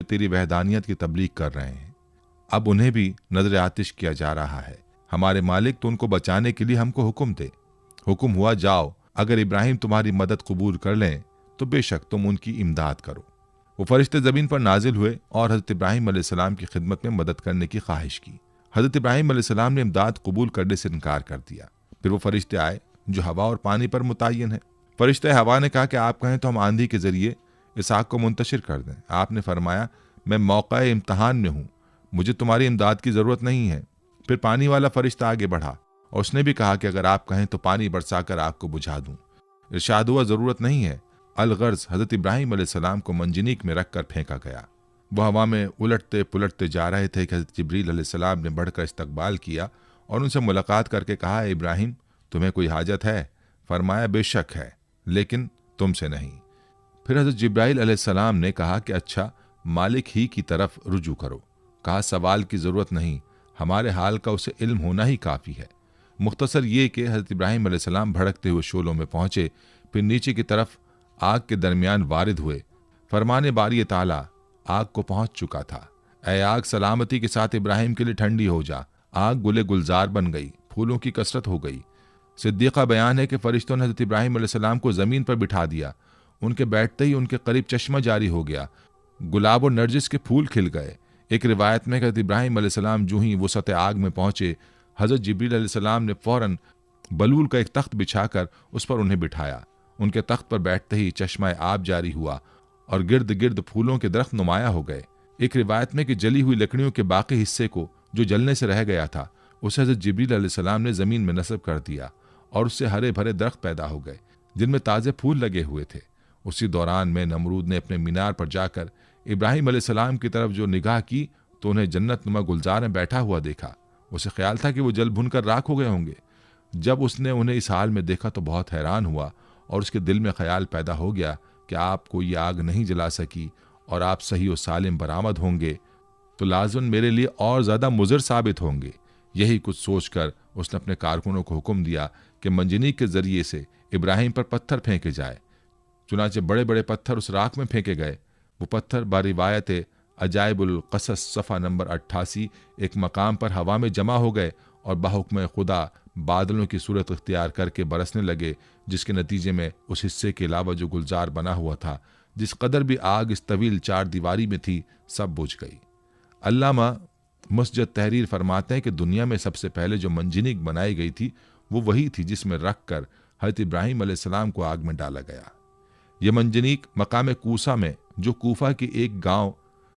तेरी वहदानियत की तबलीग कर रहे हैं। अब उन्हें भी नजर आतिश किया जा रहा है। हमारे मालिक तो उनको बचाने के लिए हमको हुक्म दे। हुक्म हुआ, जाओ, अगर इब्राहिम तुम्हारी मदद कबूल कर लें तो बेशक तुम उनकी इमदाद करो। वो फरिश्ते ज़मीन पर नाजिल हुए और हज़रत इब्राहिम अलैहिस्सलाम की खिदमत में मदद करने की ख्वाहिश की। हज़रत इब्राहिम अलैहिस्सलाम ने इमदाद कबूल करने से इनकार कर दिया। फिर वो फरिश्ते आए जो हवा और पानी पर मुतय्यन है। फरिश्ते हवा ने कहा कि आप कहें तो हम आंधी के जरिए इस आग को मुंतशिर कर दें। आपने फरमाया, मैं मौका इम्तहान में हूँ, मुझे तुम्हारी इमदाद की ज़रूरत नहीं है। फिर पानी वाला फरिश्ता आगे बढ़ा और उसने भी कहा कि अगर आप कहें तो पानी बरसाकर आग को बुझा दूं। इरशाद हुआ, ज़रूरत नहीं है। अलगर्ज हज़रत इब्राहिम अलैहिस्सलाम को मंजनीक में रखकर फेंका गया। वह हवा में उलटते पुलटते जा रहे थे कि हज़रत जिब्रील अलैहिस्सलाम ने बढ़कर इस्तकबाल किया और उनसे मुलाकात करके कहा, इब्राहिम, तुम्हें कोई हाजत है? फरमाया, बेशक है, लेकिन तुमसे नहीं। फिर हज़रत जिब्राइल अलैहिस्सलाम ने कहा कि अच्छा, मालिक ही की तरफ रुजू करो। कहा, सवाल की ज़रूरत नहीं, हमारे हाल का उसे इल्म होना ही काफ़ी है। मुख्तसर ये कि हज़रत इब्राहिम अलैहिस्सलाम भड़कते हुए शोलों में पहुँचे, फिर नीचे की तरफ आग के दरमियान वारिद हुए। फरमाने बारी ताला आग को पहुँच चुका था। ऐ आग, सलामती के साथ इब्राहिम के लिए ठंडी हो जा। आग गुले गुलजार बन गई, फूलों की कसरत हो गई। सिद्दीक़ा बयान है कि फरिश्तों ने हज़रत इब्राहिम अलैहिस्सलाम को ज़मीन पर बिठा दिया। उनके बैठते ही उनके करीब चश्मा जारी हो गया, गुलाब और नरजिस के फूल खिल गए। एक रिवायत में हज़रत इब्राहिम अलैहिस्सलाम जो ही वसत आग में पहुंचे, हज़रत जिब्रील अलैहिस्सलाम ने फौरन बलूल का एक तख्त बिछाकर उस पर उन्हें बिठाया। उनके तख्त पर बैठते ही चश्मा आब जारी हुआ और गिर्द गिर्द फूलों के दरख्त नुमाया हो गए। एक रिवायत में कि जली हुई लकड़ियों के बाकी हिस्से को जो जलने से रह गया था, उसे हज़रत जिब्रील अलैहिस्सलाम ने ज़मीन में नस्ब कर दिया और उससे हरे भरे दरख्त पैदा हो गए जिनमें ताज़े फूल लगे हुए थे। उसी दौरान में नमरूद ने अपने मीनार पर जाकर इब्राहिम अलैहिस्सलाम की तरफ जो निगाह की तो उन्हें जन्नत नुमा गुलजार में बैठा हुआ देखा। उसे ख्याल था कि वो जल भुनकर राख हो गए होंगे। जब उसने उन्हें इस हाल में देखा तो बहुत हैरान हुआ और उसके दिल में ख्याल पैदा हो गया कि आपको ये आग नहीं जला सकी और आप सही और सालिम बरामद होंगे तो लाज़िम मेरे लिए और ज़्यादा मुज़र साबित होंगे। यही कुछ सोचकर उसने अपने कारकुनों को हुक्म दिया कि मंजनीक के जरिए से इब्राहिम पर पत्थर फेंके जाए। चुनाचे बड़े बड़े पत्थर उस राख में फेंके गए। वो पत्थर बारिवायत अजाइबुल क़सस सफ़ा नंबर 88 एक मकाम पर हवा में जमा हो गए और बाहुक्म खुदा बादलों की सूरत इख्तियार करके बरसने लगे, जिसके नतीजे में उस हिस्से के अलावा जो गुलजार बना हुआ था, जिस कदर भी आग इस तवील चार दीवारी में थी, सब बुझ गई। अल्लामा मुस्जद तहरीर फरमाते हैं कि दुनिया में सबसे पहले जो मंजनीक बनाई गई थी वो वही थी जिसमें रख कर हज़रत इब्राहिम अलैहिस्सलाम को आग में डाला गया। यह मंजनीक मकाम कूसा में, जो कूफा की एक गांव